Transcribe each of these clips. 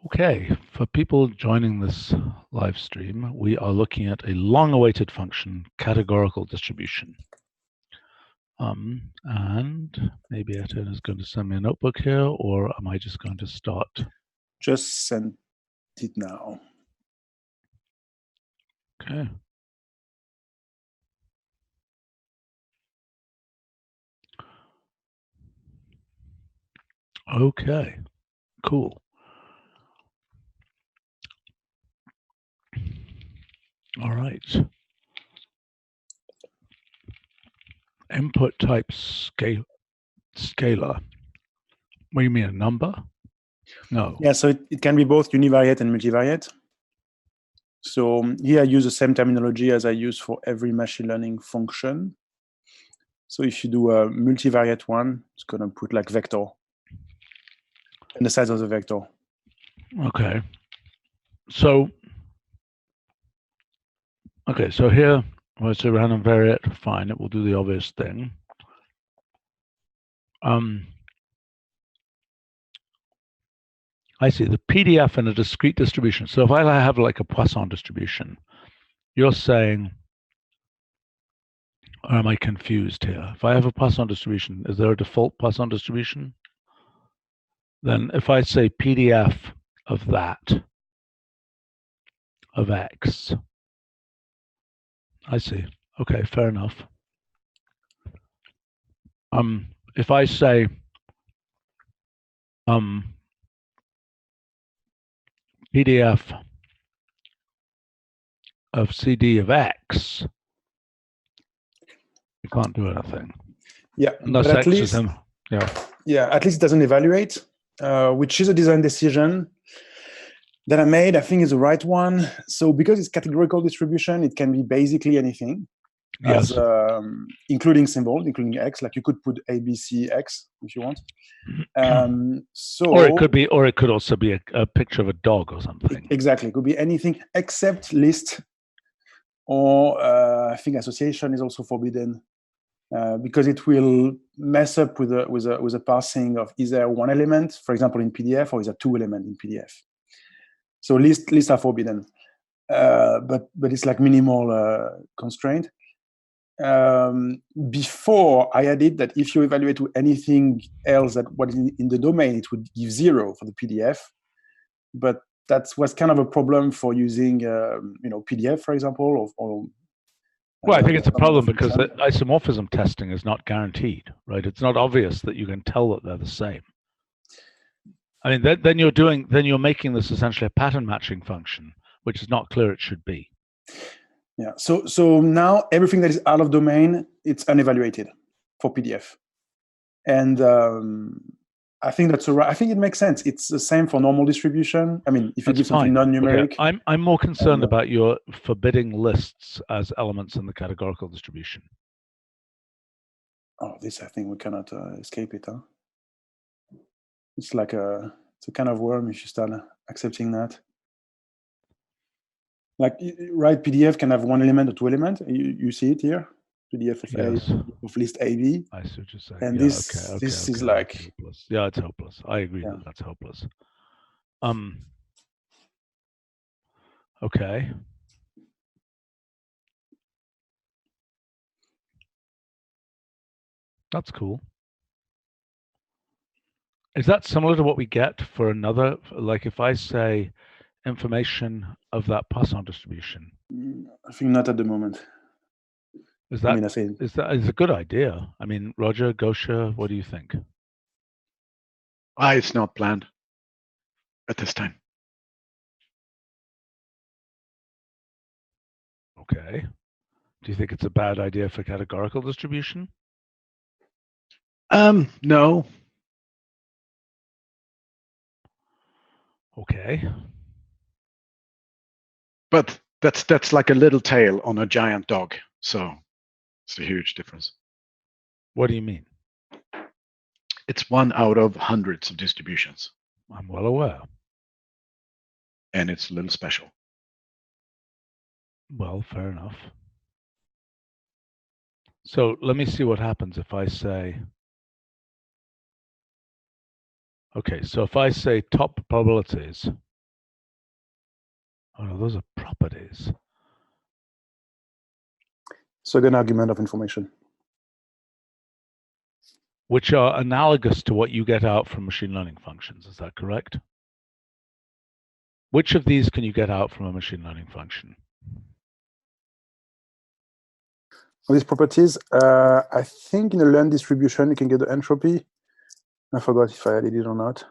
Okay, for people joining this live stream, we are looking at a long-awaited function, categorical distribution. And maybe Etienne is going to send me a notebook here, or am I just going to start? Just send it now. Okay. Okay, cool. All right. Input type scalar. What do you mean, a number? No. Yeah, so it can be both univariate and multivariate. So here I use the same terminology as I use for every machine learning function. So if you do a multivariate one, it's going to put like vector and the size of the vector. Okay. So here, well, it's a random variate. Fine, it will do the obvious thing. I see the PDF in a discrete distribution. So if I have like a Poisson distribution, you're saying, or am I confused here? If I have a Poisson distribution, is there a default Poisson distribution? Then if I say PDF of that, of X, I see. Okay, fair enough. If I say PDF of CD of X, you can't do anything. Yeah, unless but X is in. Yeah, at least it doesn't evaluate, which is a design decision that I made. I think is the right one. So because it's categorical distribution, it can be basically anything. Yes. As, including symbol, including X. Like you could put ABCX if you want. Or it could also be a picture of a dog or something. Exactly, it could be anything except list, or I think association is also forbidden because it will mess up with a parsing of either one element, for example, in PDF, or is a two element in PDF. So lists are forbidden, but it's like minimal constraint. Before I added that if you evaluate to anything else that what is in the domain, it would give 0 for the PDF. But that was kind of a problem for using, PDF, for example, or well, I think it's a problem because the isomorphism testing is not guaranteed, right? It's not obvious that you can tell that they're the same. I mean, then you're making this essentially a pattern matching function, which is not clear it should be. Yeah. So now everything that is out of domain, it's unevaluated for PDF, and I think that's right. I think it makes sense. It's the same for normal distribution. I mean, if you give something non-numeric. Okay. I'm more concerned about your forbidding lists as elements in the categorical distribution. Oh, this I think we cannot escape it, huh? It's like it's a kind of worm if you start accepting that. Like, right, PDF can have one element or two elements. You see it here, PDF of list AB. I see what you're saying. And this is like hopeless. Yeah, it's hopeless. I agree that that's hopeless. Okay. That's cool. Is that similar to what we get for another? Like if I say information of that Poisson distribution. I think not at the moment. Is that is a good idea? I mean, Roger, Gosha, what do you think? It's not planned at this time. Okay. Do you think it's a bad idea for categorical distribution? No. Okay. But that's like a little tail on a giant dog, so it's a huge difference. What do you mean? It's one out of hundreds of distributions. I'm well aware. And it's a little special. Well, fair enough. So let me see what happens if I say, okay, so if I say top probabilities Oh no, those are properties. Second argument of information. Which are analogous to what you get out from machine learning functions. Is that correct? Which of these can you get out from a machine learning function? These properties, I think in a learned distribution, you can get the entropy. I forgot if I added it or not.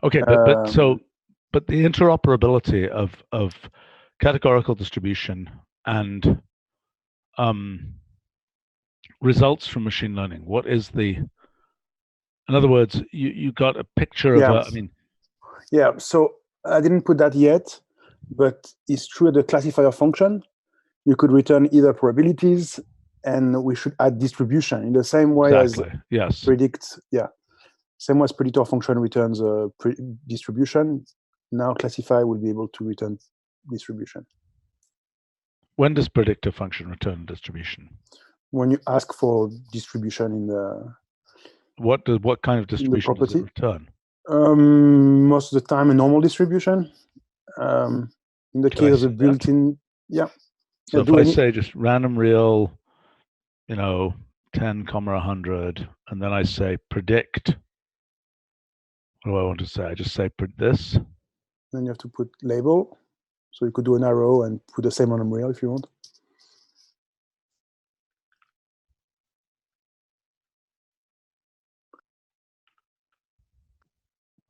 Okay, but the interoperability of categorical distribution and results from machine learning. What is the? In other words, you got a picture of a. I mean. Yeah. So I didn't put that yet, but it's true the classifier function. You could return either probabilities, and we should add distribution in the same way as predict. Yeah, same way as predictor function returns a distribution. Now classify will be able to return distribution. When does predictor function return distribution? When you ask for distribution in the. What kind of distribution does it return? Most of the time, a normal distribution. In the case of the built-in, yeah. So if I say just random real, 10, 100, and then I say predict, what do I want to say? I just say this. Then you have to put label. So you could do an arrow and put the same random real if you want.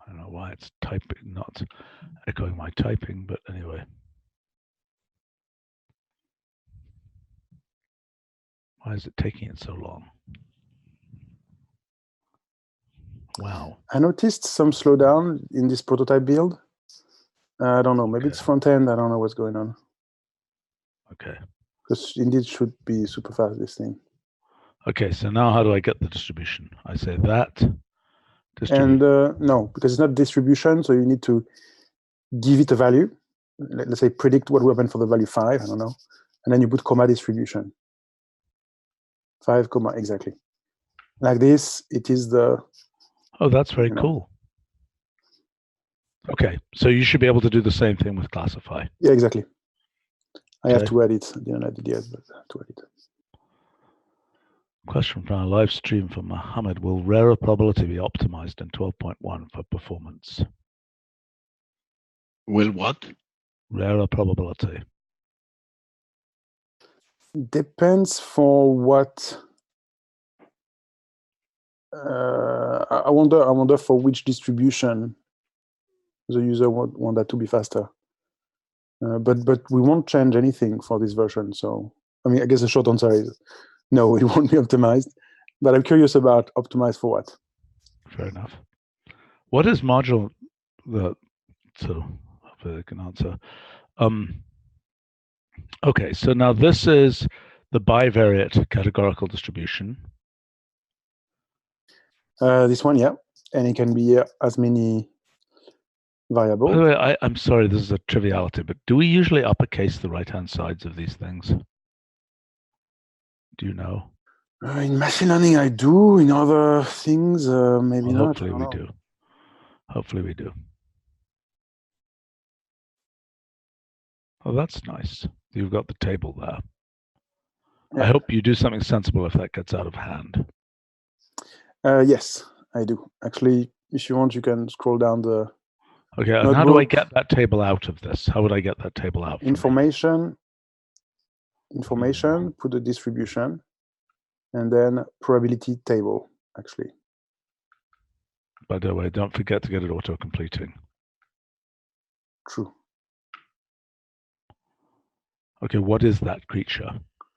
I don't know why it's typing, not echoing my typing, but anyway. Why is it taking it so long? Wow. I noticed some slowdown in this prototype build. I don't know. Maybe it's front end. I don't know what's going on. Okay. Because indeed it should be super fast, this thing. Okay. So now how do I get the distribution? I say that. And no, because it's not distribution. So you need to give it a value. Let's say predict what will happen for the value 5. I don't know. And then you put comma distribution. 5, comma, exactly. Like this, it is the. Oh, that's very cool. Okay, so you should be able to do the same thing with classify. Yeah, exactly. I have to edit. I didn't edit yet, but I have to edit. Question from our live stream from Mohammed. Will rarer probability be optimized in 12.1 for performance? Will what? Rarer probability. Depends for what. I wonder for which distribution the user want that to be faster. But we won't change anything for this version. So I mean, I guess the short answer is no, it won't be optimized. But I'm curious about optimized for what. Fair enough. What is marginal? So hopefully I can answer. Okay, so now this is the bivariate categorical distribution. This one, yeah, and it can be as many variables. By the way, I'm sorry, this is a triviality, but do we usually uppercase the right-hand sides of these things? Do you know? In machine learning, I do. In other things, maybe not. Hopefully we do. Hopefully we do. Oh, that's nice. You've got the table there. Yeah. I hope you do something sensible if that gets out of hand. Yes, I do. Actually, if you want, you can scroll down the. Okay, and how do I get that table out of this? How would I get that table out? Information, put the distribution, and then probability table, actually. By the way, don't forget to get it auto-completing. True. Okay, what is that creature?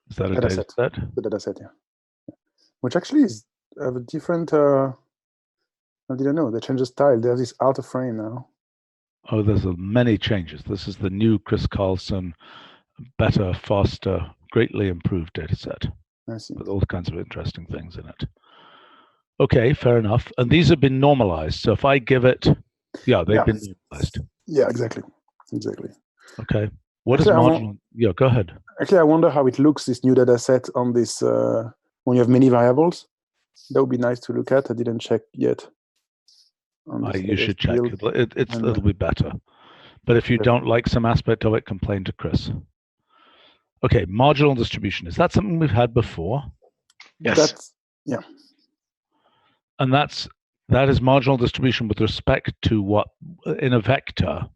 Is that a data set? The data set, yeah. Which actually is a different, I didn't know, they changed the style. There's this outer frame now. Oh, there's many changes. This is the new Chris Carlson, better, faster, greatly improved data set. I see. With all kinds of interesting things in it. Okay, fair enough. And these have been normalized. So if I give it, yeah, they've been normalized. Yeah, exactly. Exactly. Okay. What is marginal? Yeah, go ahead. Actually, I wonder how it looks, this new data set on this, when you have many variables. That would be nice to look at. I didn't check yet. You should check. It'll be better. But if you don't like some aspect of it, complain to Chris. Okay, marginal distribution. Is that something we've had before? Yes. Yeah. And that is marginal distribution with respect to what in a vector.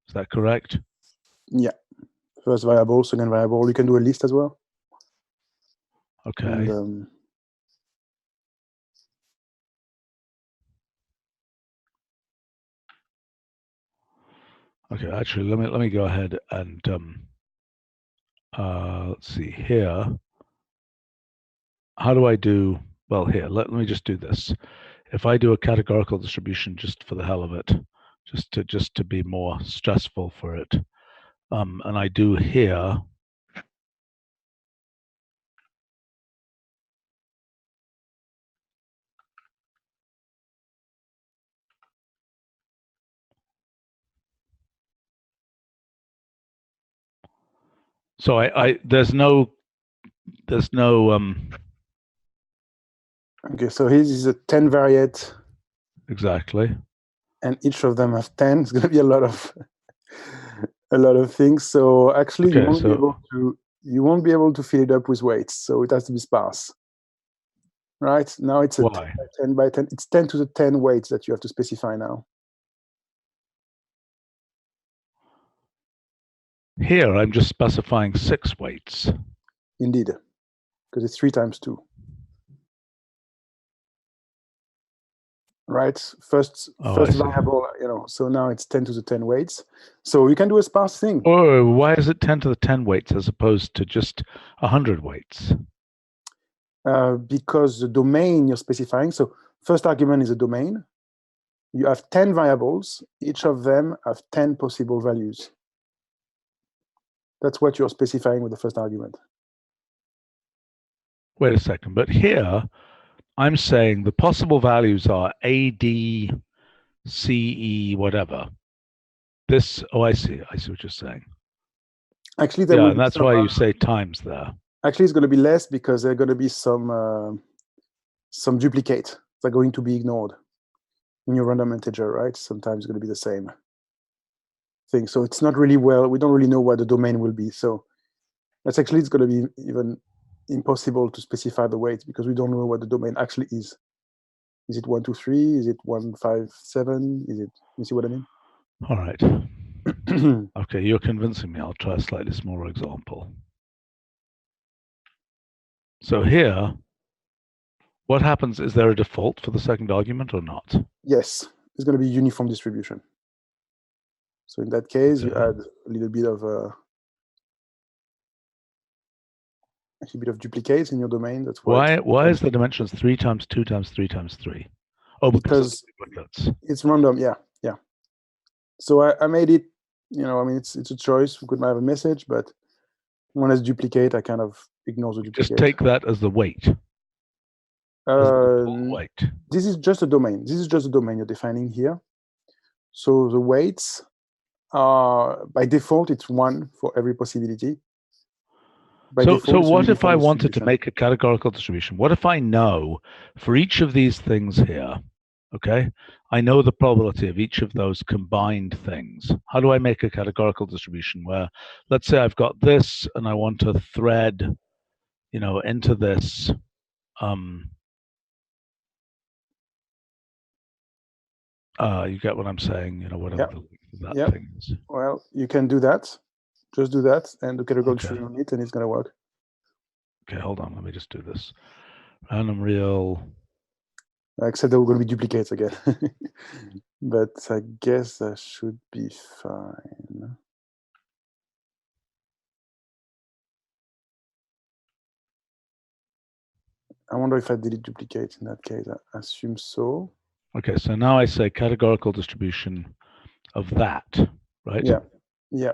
Is that correct? Yeah. First variable, second variable. You can do a list as well. Okay. And, okay, actually, let me go ahead and let's see here. How do I do? Well, here, let me just do this. If I do a categorical distribution just for the hell of it, just to be more stressful for it, and I do here. So there's no okay, so here is a 10 variate. Exactly. And each of them have 10. It's going to be a lot of things. So actually, Okay, you won't be able to fill it up with weights. So it has to be sparse. Right now, it's a 10 by 10. It's 10 to the 10 weights that you have to specify now. Here, I'm just specifying 6 weights. Indeed, because it's 3 times 2. Right, first variable, so now it's 10 to the 10 weights. So you can do a sparse thing. Oh, why is it 10 to the 10 weights as opposed to just 100 weights? Because the domain you're specifying, so first argument is a domain. You have 10 variables. Each of them have 10 possible values. That's what you're specifying with the first argument. Wait a second, but here I'm saying the possible values are A, D, C, E, whatever. This, oh, I see what you're saying. Actually, and that's why you say times there. Actually, it's going to be less because there are going to be some duplicate. They're going to be ignored in your random integer, right? Sometimes it's going to be the same thing. So it's not really we don't really know what the domain will be. So that's actually, it's going to be even impossible to specify the weight because we don't know what the domain actually is. Is it 1, 2, 3? Is it 1, 5, 7? Is it, you see what I mean? All right. Okay, you're convincing me. I'll try a slightly smaller example. So here, what happens? Is there a default for the second argument or not? Yes, it's going to be uniform distribution. So in that case, you add a little bit of duplicates in your domain. That's why is the dimensions 3 times 2 times 3 times 3? Oh, because it's random. Yeah. So I made it. I mean, it's a choice. We could have a message, but when it's duplicate, I kind of ignore the duplicate. Just take that as the weight. Weight. This is just a domain. This is just a domain you're defining here. So the weights are, by default, it's 1 for every possibility. So what if I wanted to make a categorical distribution? What if I know for each of these things here, okay, I know the probability of each of those combined things. How do I make a categorical distribution where, let's say I've got this and I want to thread, into this, you get what I'm saying, whatever that thing is. Well, you can do that. Just do that and the categorical distribution on it, and it's going to work. Okay, hold on. Let me just do this. Random real. Except there are going to be duplicates again. But I guess that should be fine. I wonder if I delete duplicates in that case. I assume so. Okay, so now I say categorical distribution of that, right? Yeah.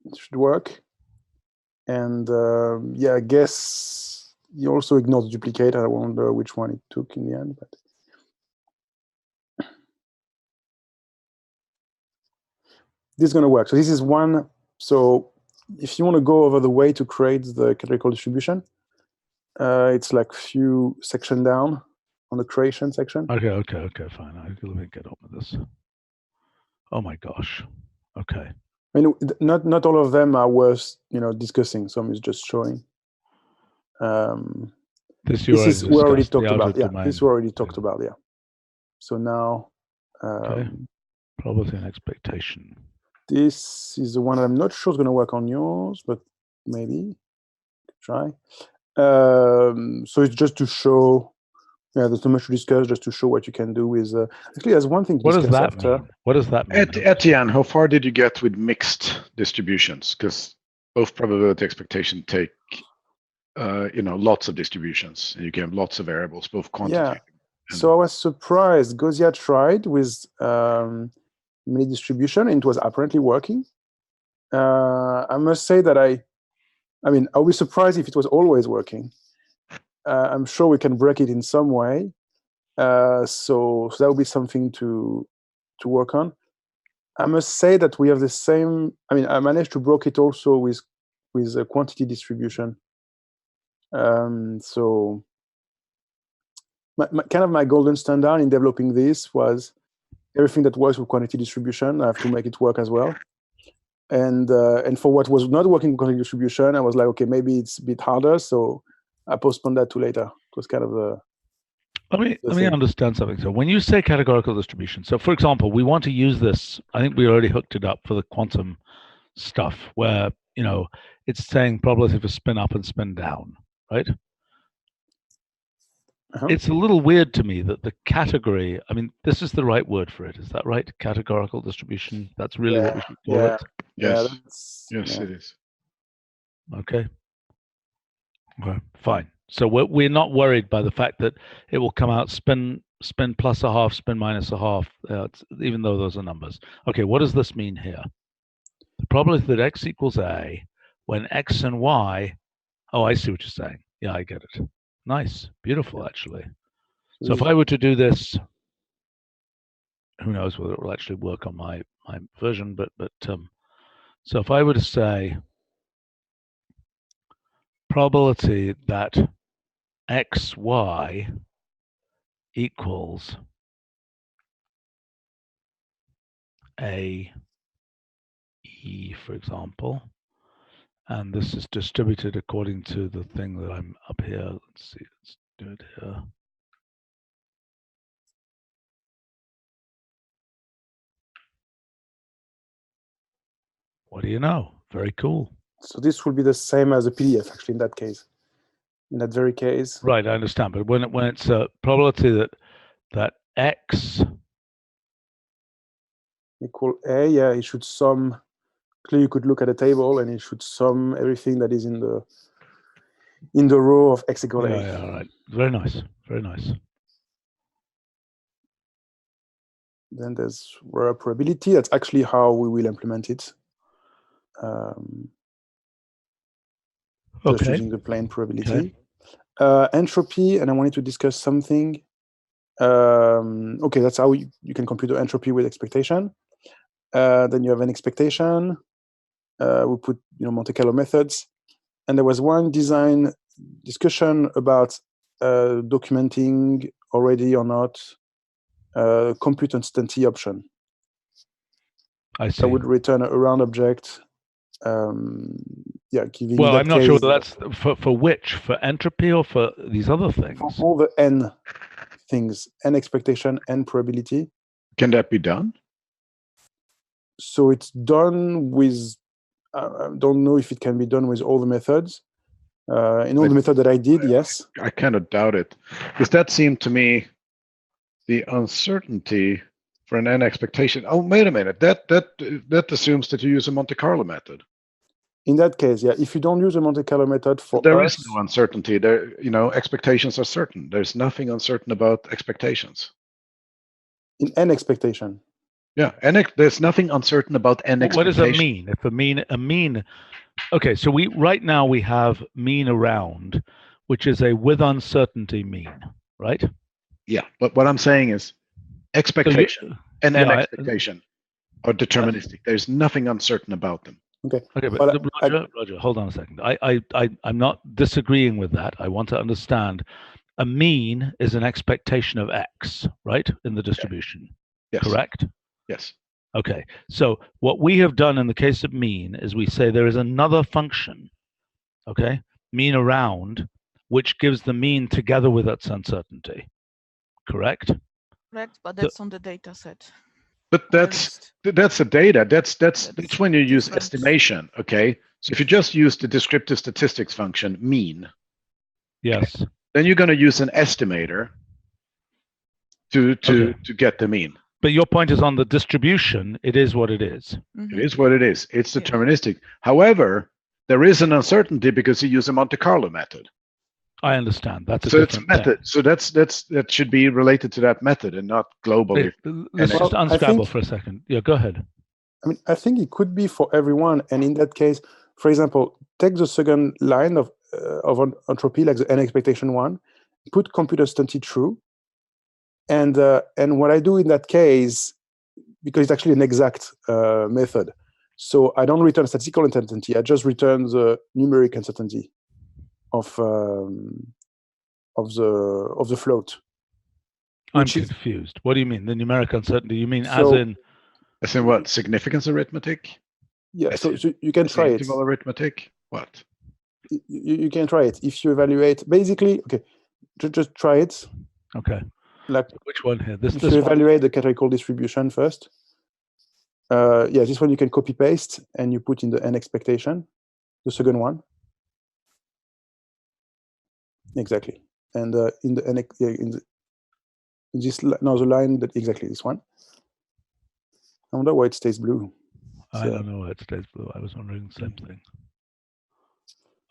It should work. And I guess you also ignore the duplicate. I wonder which one it took in the end. But this is going to work. So this is one. So if you want to go over the way to create the categorical distribution, it's like a few sections down on the creation section. Okay, fine. Let me get on with this. Oh my gosh. Okay. I mean, not all of them are worth discussing. Some is just showing. This we already talked about. Yeah, domain. this we already talked about. Yeah. So now, Okay. Probability and expectation. This is the one I'm not sure is going to work on yours, but maybe try. So it's just to show. Yeah, there's not much to discuss. Just to show what you can do with. Actually, there's one thing to What discuss does that after. mean? What does that mean? Etienne, how far did you get with mixed distributions? Because both probability expectation take, lots of distributions, and you can have lots of variables, both quantitative. Yeah. So I was surprised. Gaussian tried with many distribution, and it was apparently working. I must say that I mean, I would be surprised if it was always working. I'm sure we can break it in some way. So that would be something to work on. I must say that we have the same. I mean, I managed to break it also with a quantity distribution. So kind of my golden standard in developing this was everything that works with quantity distribution, I have to make it work as well. And for what was not working with quantity distribution, I was like, okay, maybe it's a bit harder, so I postponed that to later. It was kind of the. Let me understand something. So when you say categorical distribution, so for example, we want to use this. I think we already hooked it up for the quantum stuff, where it's saying probability for spin up and spin down, right? It's a little weird to me that the category, I mean, this is the right word for it. Is that right? Categorical distribution. That's really what we should call it. Yes. It is. Okay. Okay. Fine. So we're not worried by the fact that it will come out spin plus a half, spin minus a half, even though those are numbers. Okay. What does this mean here? The probability that x equals a when x and y. Oh, I see what you're saying. Yeah, I get it. Nice, beautiful, actually. So if I were to do this, who knows whether it will actually work on my version, but so if I were to say probability that xy equals a e, for example, and this is distributed according to the thing that I'm up here. Let's see, let's do it here. What do you know? Very cool. So this will be the same as a PDF, actually, in that case. In that very case. Right, I understand. But when it's a probability that x equal a, yeah, it should sum. Clearly, you could look at a table, and it should sum everything that is in the row of x equal a. Yeah, all right. Very nice. Very nice. Then there's rare probability. That's actually how we will implement it. Just using the plain probability. Okay. Entropy, and I wanted to discuss something. Okay, that's how you can compute the entropy with expectation. Then you have an expectation. We put Monte Carlo methods, and there was one design discussion about documenting already or not compute uncertainty option. I see. That would return a round object. Yeah, giving. Well, I'm not sure whether that's for which, for entropy or for these other things. For all the n things, n expectation, n probability. Can that be done? So it's done with. I don't know if it can be done with all the methods. In all the method that I did, yes. I kind of doubt it, because that seemed to me the uncertainty for an n expectation. Oh, wait a minute. That assumes that you use a Monte Carlo method. In that case, yeah. If you don't use a Monte Carlo method for there is no uncertainty. There, expectations are certain. There's nothing uncertain about expectations. In n expectation. Yeah, there's nothing uncertain about n expectation. What does a mean? If a mean. Okay, so right now we have mean around, which is a with uncertainty mean, right? Yeah, but what I'm saying is expectation and n expectation are deterministic. There's nothing uncertain about them. Okay. Okay, but Roger, hold on a second. I'm not disagreeing with that. I want to understand. A mean is an expectation of x, right, in the distribution. Yes. Correct? Yes. Okay, so what we have done in the case of mean is we say there is another function, okay, mean around, which gives the mean together with its uncertainty. Correct? Correct, but that's on the data set. But that's the data. That's when you use estimation. Okay, so if you just use the descriptive statistics function mean, yes, okay, then you're going to use an estimator to get the mean. But your point is on the distribution. It is what it is. Mm-hmm. It is what it is. It's deterministic. However, there is an uncertainty because you use a Monte Carlo method. I understand. That's a so different it's a method. thing. So that should be related to that method and not globally. Let's just unscramble for a second. Yeah, go ahead. I mean, I think it could be for everyone. And in that case, for example, take the second line of entropy, like the n expectation one, put compute uncertainty true. And what I do in that case, because it's actually an exact method, so I don't return statistical uncertainty. I just return the numeric uncertainty of the float. I'm confused. What do you mean? The numeric uncertainty? You mean as in what? Significance arithmetic? Yeah. So you can try it. Interval arithmetic? What? You can try it if you evaluate. Basically, okay, just try it. Okay. Like which one here? If you evaluate the categorical distribution first, this one you can copy paste and you put in the n expectation, the second one. Exactly, and in the n this now the line that exactly this one. I wonder why it stays blue. I don't know why it stays blue. I was wondering the same thing.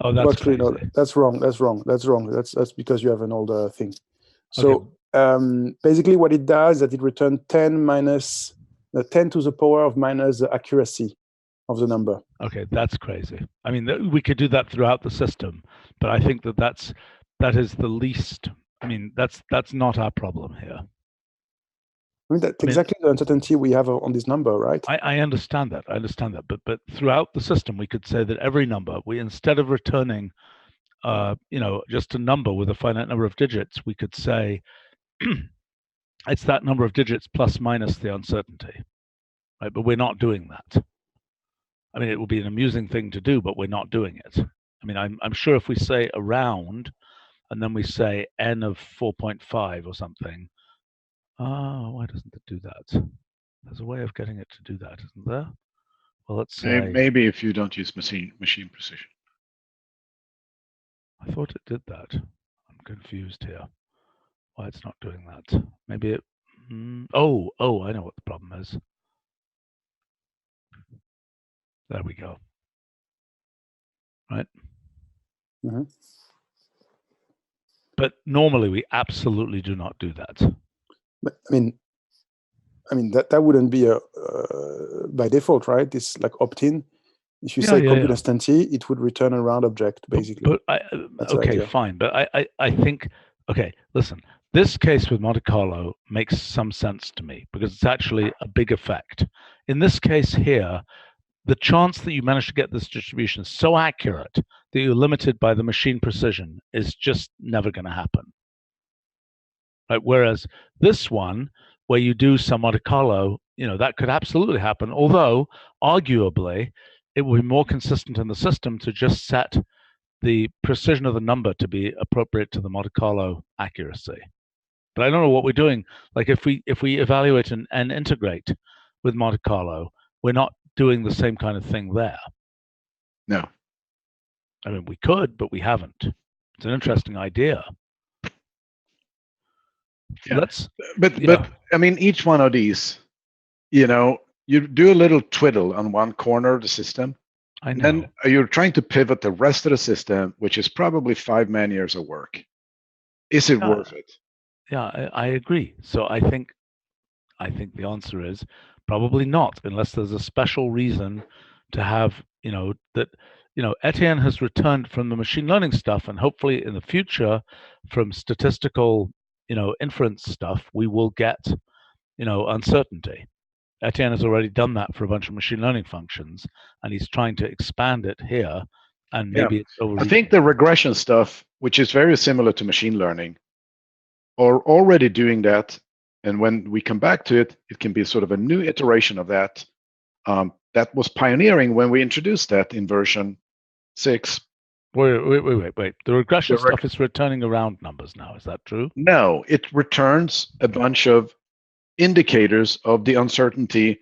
Oh, that's crazy. No, that's wrong. That's because you have an older thing. So. Okay. Basically, what it does is that it returns 10 minus 10 to the power of minus the accuracy of the number. Okay, that's crazy. I mean, we could do that throughout the system, but I think that is the least. I mean, that's not our problem here. I mean, that's exactly the uncertainty we have on this number, right? I understand that. But throughout the system, we could say that every number, instead of returning, just a number with a finite number of digits, we could say. It's that number of digits plus minus the uncertainty, right? But we're not doing that. I mean, it would be an amusing thing to do, but we're not doing it. I mean, I'm sure if we say around, and then we say n of 4.5 or something. Why doesn't it do that? There's a way of getting it to do that, isn't there? Well, let's say maybe if you don't use machine precision. I thought it did that. I'm confused here. Why it's not doing that? Maybe it. Oh, I know what the problem is. There we go. Right. Mm-hmm. But normally we absolutely do not do that. But I mean that wouldn't be by default, right? It's like opt-in. If you say compute uncertainty, it would return a round object basically. Okay, fine. But I think. Okay, listen. This case with Monte Carlo makes some sense to me because it's actually a big effect. In this case here, the chance that you manage to get this distribution so accurate that you're limited by the machine precision is just never going to happen. Right? Whereas this one, where you do some Monte Carlo, that could absolutely happen. Although, arguably, it would be more consistent in the system to just set the precision of the number to be appropriate to the Monte Carlo accuracy. But I don't know what we're doing. Like if we evaluate and integrate with Monte Carlo, we're not doing the same kind of thing there. No. I mean, we could, but we haven't. It's an interesting idea. Yeah. But I mean, each one of these, you do a little twiddle on one corner of the system. I know. Then you're trying to pivot the rest of the system, which is probably 5 man-years of work. Is it worth it? Yeah, I agree. So I think the answer is probably not, unless there's a special reason to have, Etienne has returned from the machine learning stuff, and hopefully in the future from statistical, inference stuff, we will get, uncertainty. Etienne has already done that for a bunch of machine learning functions, and he's trying to expand it here, and maybe it's overreaching. I think the regression stuff, which is very similar to machine learning, are already doing that And when we come back to it, it can be sort of a new iteration of that. That was pioneering when we introduced that in version 6. Wait. The regression stuff is returning around numbers now. Is that true? No, it returns a bunch of indicators of the uncertainty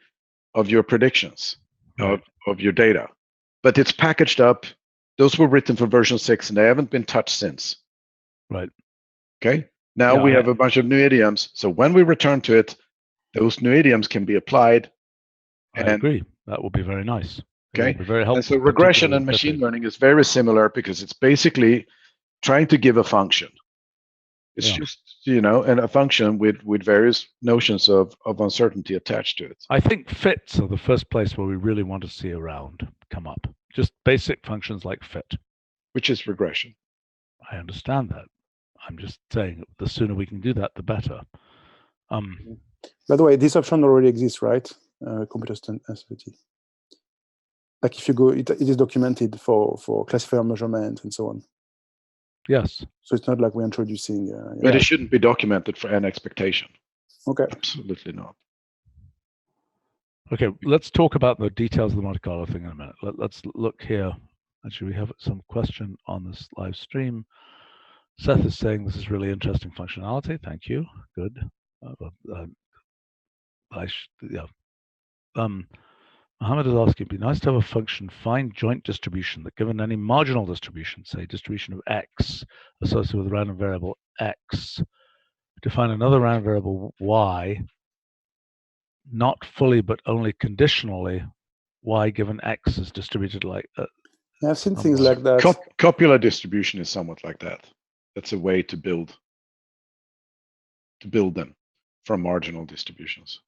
of your predictions, Right. of your data. But it's packaged up. Those were written for version 6, and they haven't been touched since. Right. Okay. Now we have a bunch of new idioms. So when we return to it, those new idioms can be applied. I agree. That would be very nice. Okay. Very helpful. And so regression and machine learning is very similar because it's basically trying to give a function. It's just, and a function with various notions of uncertainty attached to it. I think fits are the first place where we really want to see around come up. Just basic functions like fit. Which is regression. I understand that. I'm just saying the sooner we can do that, the better. By the way, this option already exists, right? Computer sensitivity. Like if you go, it is documented for classifier measurement and so on. Yes. So it's not like we're introducing. But it shouldn't be documented for an expectation. Okay. Absolutely not. Okay, let's talk about the details of the Monte Carlo thing in a minute. Let's look here. Actually, we have some question on this live stream. Seth is saying this is really interesting functionality. Thank you. Good. Mohammed is asking, it'd be nice to have a function find joint distribution that given any marginal distribution, say distribution of x associated with a random variable x, define another random variable y, not fully but only conditionally, y given x is distributed like I've seen things like that. Copular distribution is somewhat like that. That's a way to build them from marginal distributions.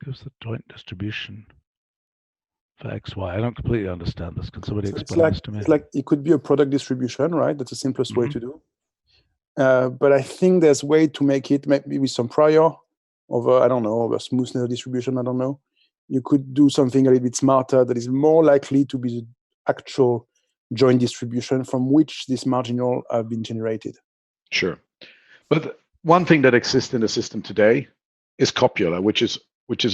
Gives the joint distribution for x, y. I don't completely understand this. Can somebody explain this to me? It's like it could be a product distribution, right? That's the simplest way to do. But I think there's a way to make it maybe with some prior over, I don't know, over smoothness distribution, I don't know. You could do something a little bit smarter that is more likely to be the actual joint distribution from which this marginal have been generated. Sure. But one thing that exists in the system today is copular, which is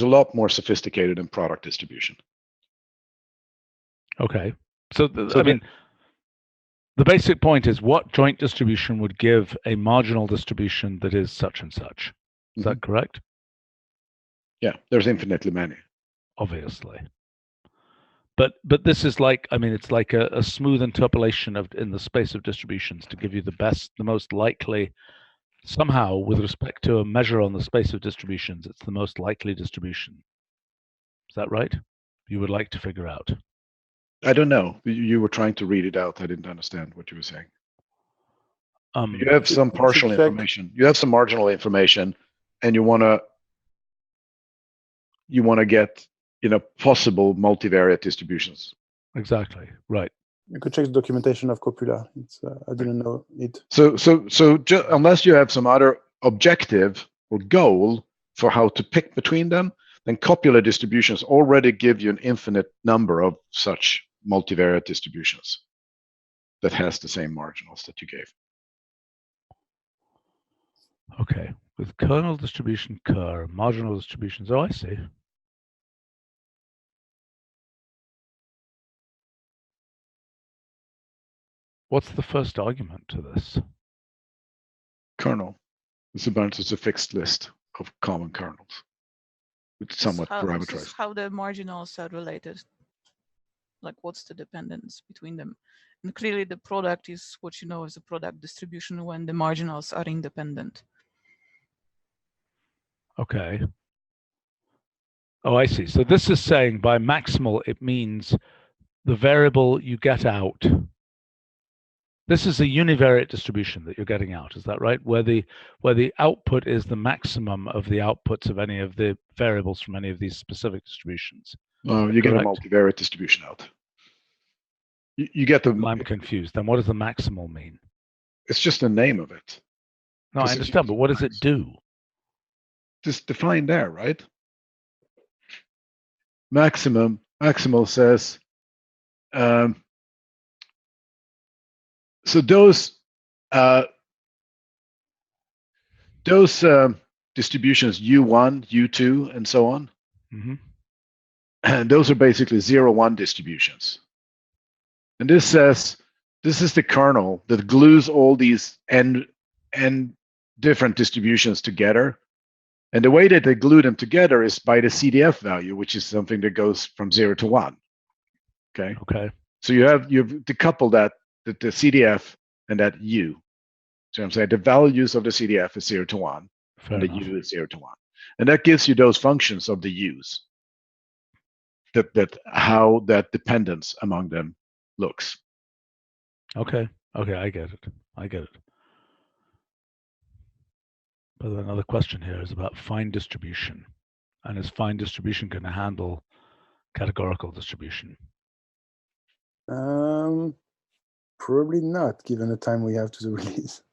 a lot more sophisticated than product distribution. Okay. So I mean, the basic point is what joint distribution would give a marginal distribution that is such and such. Is that correct? Yeah, there's infinitely many. Obviously. But this is like, I mean, it's like a smooth interpolation in the space of distributions to give you the most likely, somehow with respect to a measure on the space of distributions, it's the most likely distribution. Is that right? You would like to figure out? I don't know. You were trying to read it out. I didn't understand what you were saying. You have some partial information. You have some marginal information, and you want to get possible multivariate distributions. Exactly. Right. You could check the documentation of copula. It's I didn't know it. So unless you have some other objective or goal for how to pick between them, then copular distributions already give you an infinite number of such multivariate distributions that has the same marginals that you gave. Okay. With kernel distribution kerr, marginal distributions. Oh, I see. What's the first argument to this? Kernel. It's a bunch of a fixed list of common kernels. It's somewhat parameterized. This is how the marginals are related. Like what's the dependence between them? And clearly the product is what you know as a product distribution when the marginals are independent. Okay. Oh, I see. So this is saying by maximal, it means the variable you get out. This is a univariate distribution that you're getting out. Is that right? Where the output is the maximum of the outputs of any of the variables from any of these specific distributions. You get a multivariate distribution out. You get the. I'm confused. Then what does the maximal mean? It's just the name of it. No, I understand, but what does it do? Just defined there, right? Maximal says. So those those distributions U1, U2, and so on, and those are basically 0-1 distributions. And this says this is the kernel that glues all these n different distributions together. And the way that they glue them together is by the CDF value, which is something that goes from 0 to 1. Okay. Okay. So you've decoupled that the CDF and that U. So I'm saying the values of the CDF is 0 to 1, and the U is 0 to 1, and that gives you those functions of the U's. That how that dependence among them looks. Okay. Okay, I get it. I get it. But another question here is about fine distribution. And is fine distribution going to handle categorical distribution? Probably not, given the time we have to the release.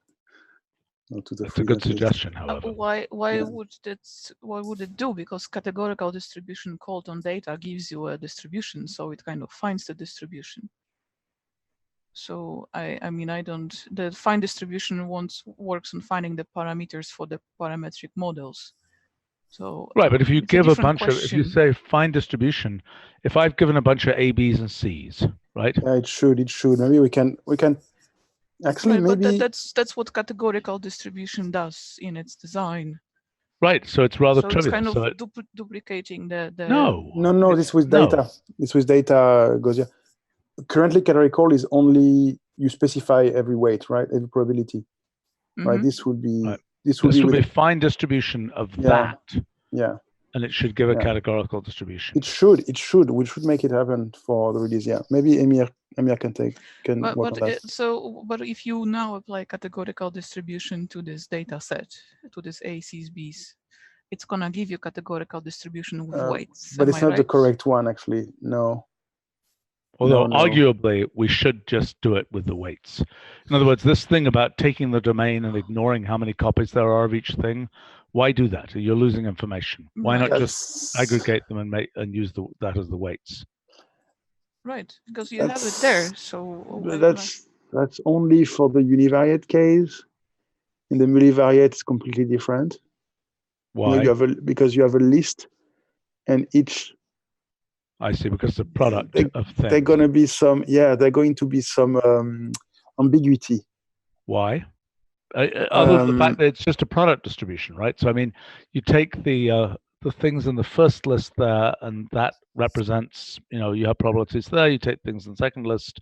That's a good suggestion, however. Why would it do? Because categorical distribution called on data gives you a distribution, so it kind of finds the distribution. So the fine distribution works on finding the parameters for the parametric models. So right, but if you give a bunch of, if you say fine distribution, if I've given a bunch of A, B's, and C's, right? Yeah, it should. Maybe we can actually right, maybe. But that's what categorical distribution does in its design. Right, so it's rather trivial. It's kind of duplicating the. No. This with data. No. This with data goes. Yeah. Currently, categorical is only you specify every weight, right? Every probability, right? This would be this would be fine distribution of that. Yeah. And it should give a categorical distribution. It should. We should make it happen for the release. Yeah. Maybe Emir can work on that. But if you now apply categorical distribution to this data set, to this A's, B's, it's gonna give you categorical distribution with weights. But it's not the correct one, actually. No. Although arguably we should just do it with the weights. In other words, this thing about taking the domain and ignoring how many copies there are of each thing, why do that? You're losing information. Why not just aggregate them and use that as the weights? Right, because you have it there. So that's only for the univariate case. In the multivariate, it's completely different. Why? Because you have a list, and each. I see, because the product of things. They're going to be some ambiguity. Why? Other than the fact that it's just a product distribution, right? So I mean, you take the things in the first list there, and that represents, you have probabilities there. You take things in the second list.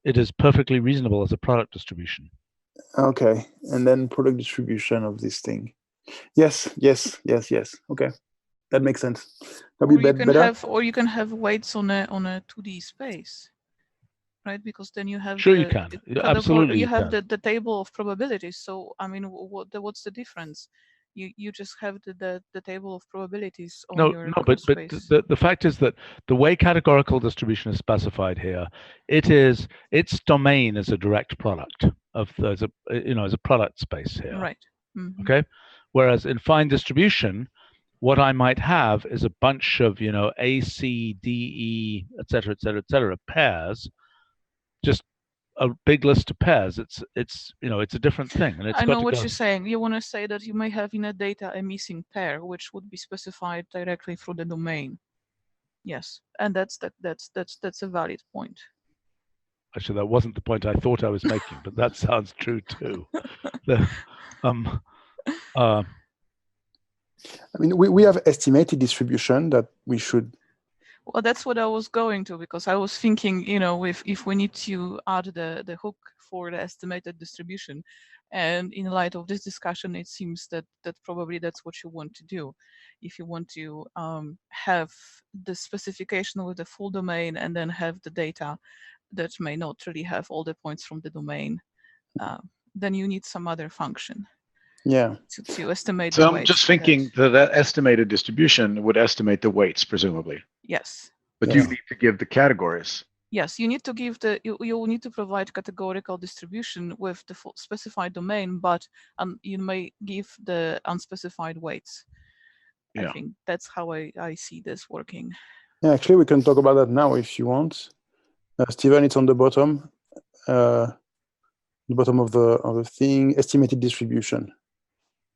It is perfectly reasonable as a product distribution. Okay, and then product distribution of this thing. Yes. Okay. That makes sense. That'll be better. Or you can have weights on a 2D space, right? Because then you have you can. Absolutely, you have the table of probabilities. So I mean, what's the difference? You just have the table of probabilities on your code space. But the fact is that the way categorical distribution is specified here, its domain is a direct product of as a product space here. Right. Okay. Whereas in fine distribution, what I might have is a bunch of, A, C, D, E, et cetera, pairs, just a big list of pairs. It's a different thing. And I know what you're saying. You want to say that you may have in a data a missing pair, which would be specified directly through the domain. Yes, and that's a valid point. Actually, that wasn't the point I thought I was making, but that sounds true too. I mean, we have estimated distribution that we should. Well, that's what I was going to, because I was thinking, if we need to add the hook for the estimated distribution, and in light of this discussion, it seems that probably that's what you want to do. If you want to have the specification with the full domain and then have the data that may not really have all the points from the domain, then you need some other function. Yeah. To estimate. So I'm just thinking that estimated distribution would estimate the weights, presumably. Yes. But you need to give the categories. Yes, you need to give you need to provide categorical distribution with the full specified domain, but you may give the unspecified weights. Yeah. I think that's how I see this working. Yeah, actually, we can talk about that now if you want. Stephen, it's on the bottom. The bottom of the thing, estimated distribution.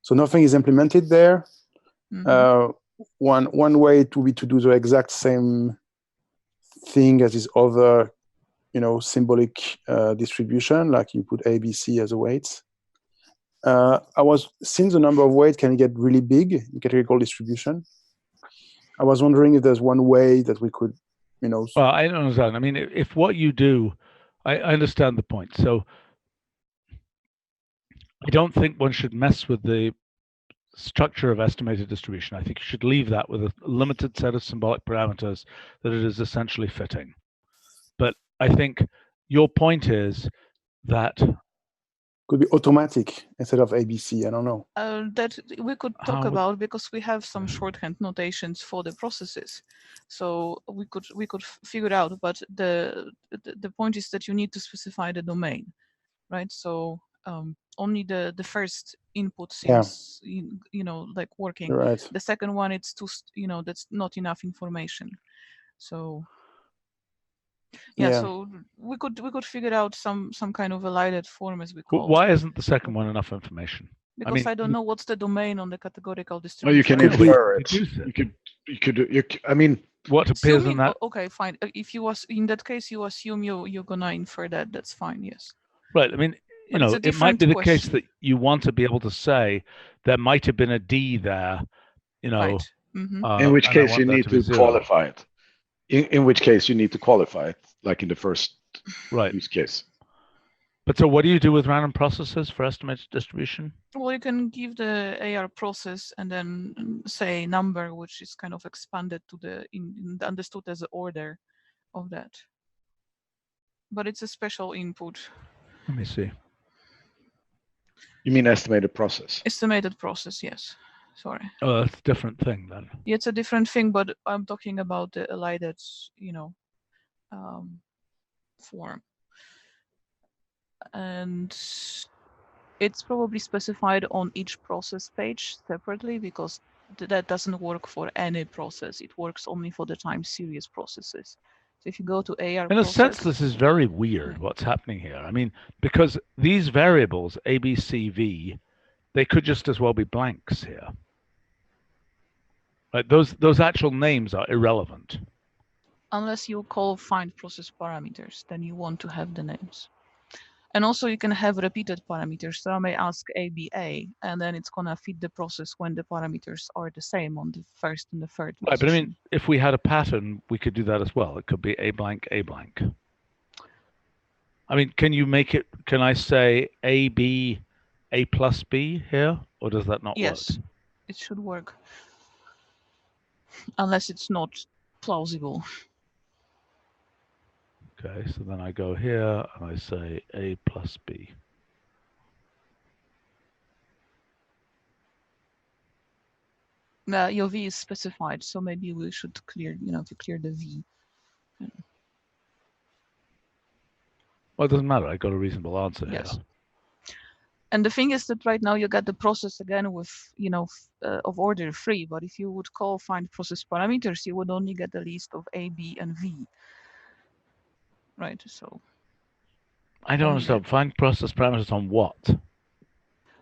So nothing is implemented there. Mhm. One way to be to do the exact same thing as this other, symbolic distribution, like you put A, B, C as a weights. Since the number of weights can get really big in categorical distribution, I was wondering if there's one way that we could, Well, I don't understand. I mean, if what you do, I understand the point. So I don't think one should mess with the structure of estimated distribution. I think you should leave that with a limited set of symbolic parameters that it is essentially fitting. But I think your point is that could be automatic instead of ABC. I don't know. That we could talk about, because we have some shorthand notations for the processes, so we could figure out. But the point is that you need to specify the domain, right? So only the first input seems like working. You're right. The second one, it's too that's not enough information. So so we could figure out some kind of elided form, as we call it. Why isn't the second one enough information? Because I don't know what's the domain on the categorical distribution. Well, you can infer it. You could. I mean, what appears in that? Okay, fine. If you was in that case, you assume you're gonna infer that. That's fine. Yes. Right. I mean, it might be the case that you want to be able to say there might have been a D there. Right. In which case you need to qualify it. In which case you need to qualify it, like in the first use case. But so what do you do with random processes for estimated distribution? Well, you can give the AR process and then say number, which is kind of expanded to the understood as the order of that. But it's a special input. Let me see. You mean estimated process? Estimated process, yes. Sorry. Oh, that's a different thing then. Yeah, it's a different thing, but I'm talking about the elided, form. And it's probably specified on each process page separately, because that doesn't work for any process. It works only for the time series processes. So if you go to AR in a sense, this is very weird what's happening here. I mean, because these variables, A, B, C, V, they could just as well be blanks here. Right? Those actual names are irrelevant. Unless you call find process parameters, then you want to have the names. And also you can have repeated parameters. So I may ask ABA, and then it's gonna feed the process when the parameters are the same on the first and the third position. Right, but I mean, if we had a pattern, we could do that as well. It could be A blank, A blank. I mean, can you make it, can I say AB, A plus B here, or does that not work? Yes, it should work. Unless it's not plausible. Okay, so then I go here and I say A plus B. Your V is specified, so maybe we should clear, to clear the V. Well, it doesn't matter. I got a reasonable answer here. And the thing is that right now you got the process again with, of order 3. But if you would call find process parameters, you would only get a list of A, B, and V. Right. So. I don't understand. Find process parameters on what?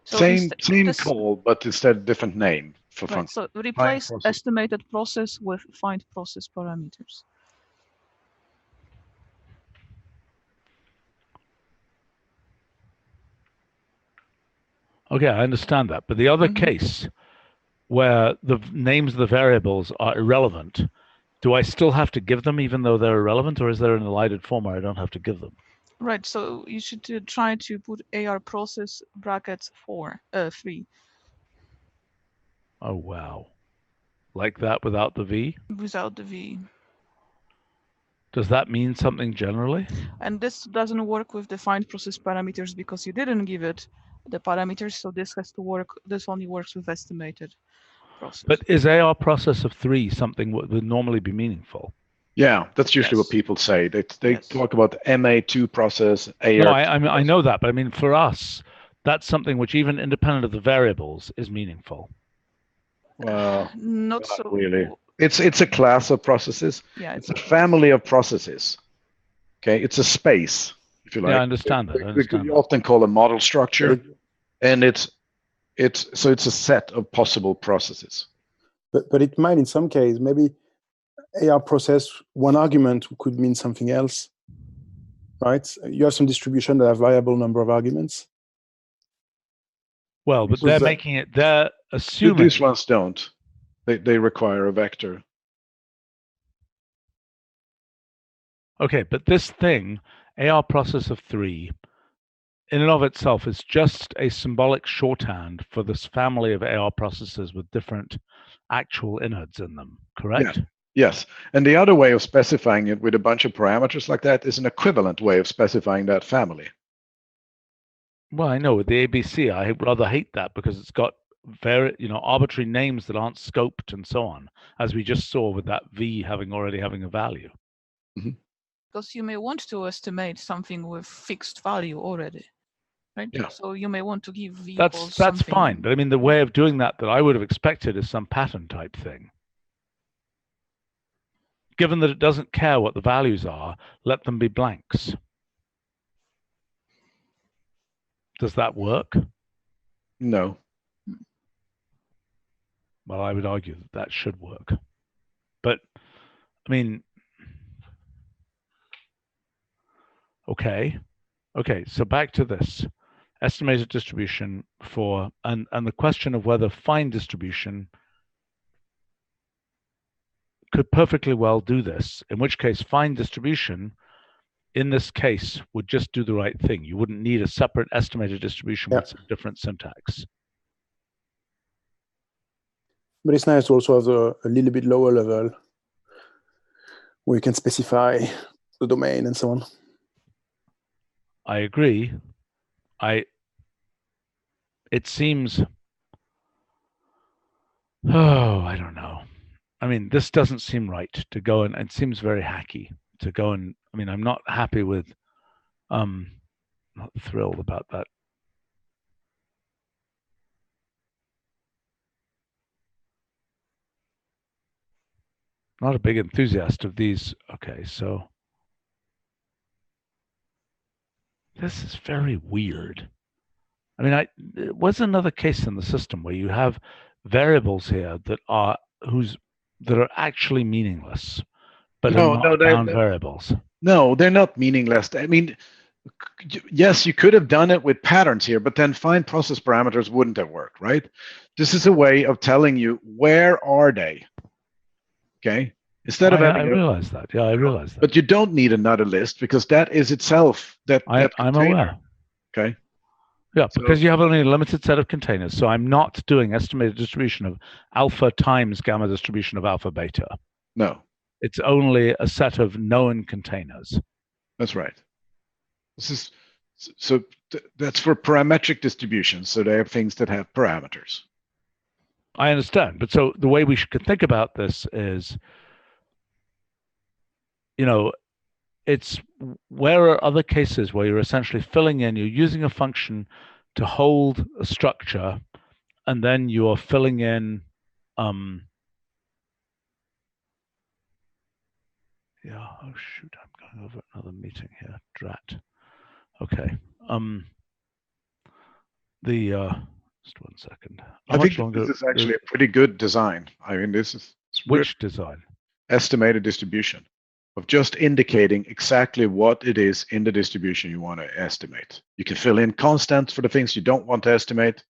So same call, but instead different name for function. So replace estimated process with find process parameters. Okay, I understand that. But the other case where the names of the variables are irrelevant, do I still have to give them even though they're irrelevant, or is there an elided form where I don't have to give them? Right, so you should try to put AR process brackets 3. Oh, wow. Like that without the V? Without the V. Does that mean something generally? And this doesn't work with the find process parameters because you didn't give it the parameters, so this has to work. This only works with estimated process. But is AR process of 3 something that would normally be meaningful? Yeah, that's usually what people say. They talk about MA2 process, AR. No, I know that, but I mean for us, that's something which even independent of the variables is meaningful. Well, not so really. It's a class of processes. Yeah, it's a family of processes. Okay, it's a space, if you like. Yeah, I understand that. We could often call a model structure, and it's it's a set of possible processes. But it might, in some case, maybe AR process, one argument could mean something else, right? You have some distribution that have variable number of arguments. Well, but they're making it, they're assuming. These ones don't. They require a vector. Okay, but this thing, AR process of 3, in and of itself is just a symbolic shorthand for this family of AR processes with different actual innards in them, correct? Yeah. Yes. And the other way of specifying it with a bunch of parameters like that is an equivalent way of specifying that family. Well, I know with the ABC, I rather hate that because it's got very, arbitrary names that aren't scoped and so on, as we just saw with that V already having a value. Mm-hmm. Because you may want to estimate something with fixed value already, right? Yeah. So you may want to give V That's fine, but I mean the way of doing that I would have expected is some pattern type thing. Given that it doesn't care what the values are, let them be blanks. Does that work? No. Well, I would argue that should work. But, I mean, okay, so back to this. Estimated distribution for, and the question of whether fine distribution could perfectly well do this, in which case fine distribution in this case would just do the right thing. You wouldn't need a separate estimated distribution with some different syntax. But it's nice to also have a little bit lower level where you can specify the domain and so on. I agree. It seems, I don't know. I mean, this doesn't seem right to go and it seems very hacky to go and, I mean, I'm not happy with, not thrilled about that. Not a big enthusiast of these. Okay, so this is very weird. I mean, there was another case in the system where you have variables here that are actually meaningless, but are not bound variables. No, they're not meaningless. I mean, yes, you could have done it with patterns here, but then fine process parameters wouldn't have worked, right? This is a way of telling you where are they. Okay. Instead of having I realize that. Yeah, I realize that. But you don't need another list because that is itself I'm aware. Okay. Yeah, because you have only a limited set of containers. So I'm not doing estimated distribution of alpha times gamma distribution of alpha beta. No. It's only a set of known containers. That's right. That's for parametric distributions. So they have things that have parameters. I understand. But so the way we could think about this is, it's where are other cases where you're essentially filling in, you're using a function to hold a structure, and then you are filling in, oh shoot, I'm going over another meeting here, drat. Okay. Just 1 second. I think this is actually a pretty good design. I mean, this is which design? Estimated distribution of just indicating exactly what it is in the distribution you want to estimate. You can fill in constants for the things you don't want to estimate,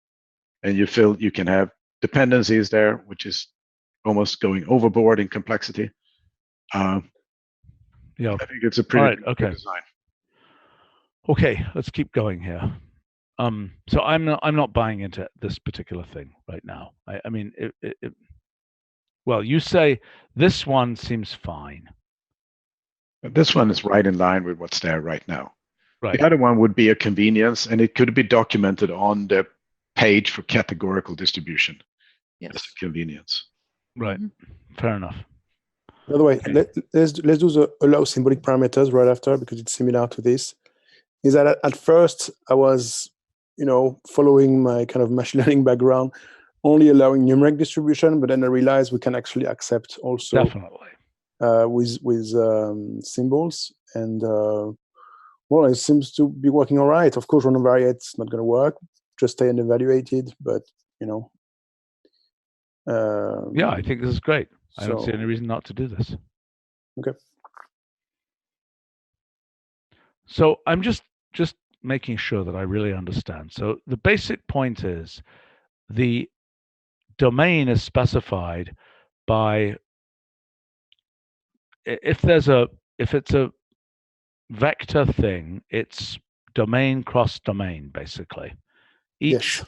and you can have dependencies there, which is almost going overboard in complexity. Yeah, I think it's a pretty good design. Okay, let's keep going here. So I'm not buying into this particular thing right now. I mean, well, you say this one seems fine. This one is right in line with what's there right now. Right. The other one would be a convenience, and it could be documented on the page for categorical distribution. Yes. As a convenience. Right. Fair enough. By the way, let's do the allow symbolic parameters right after, because it's similar to this. Is that at first I was, following my kind of machine learning background, only allowing numeric distribution, but then I realized we can actually accept also definitely with symbols, and well, it seems to be working all right. Of course, random variate's not going to work, just stay unevaluated, but you know. Yeah, I think this is great. I don't see So- any reason not to do this. Okay. So I'm just making sure that I really understand. So the basic point is the domain is specified by if it's a vector thing, it's domain cross domain basically. Yes.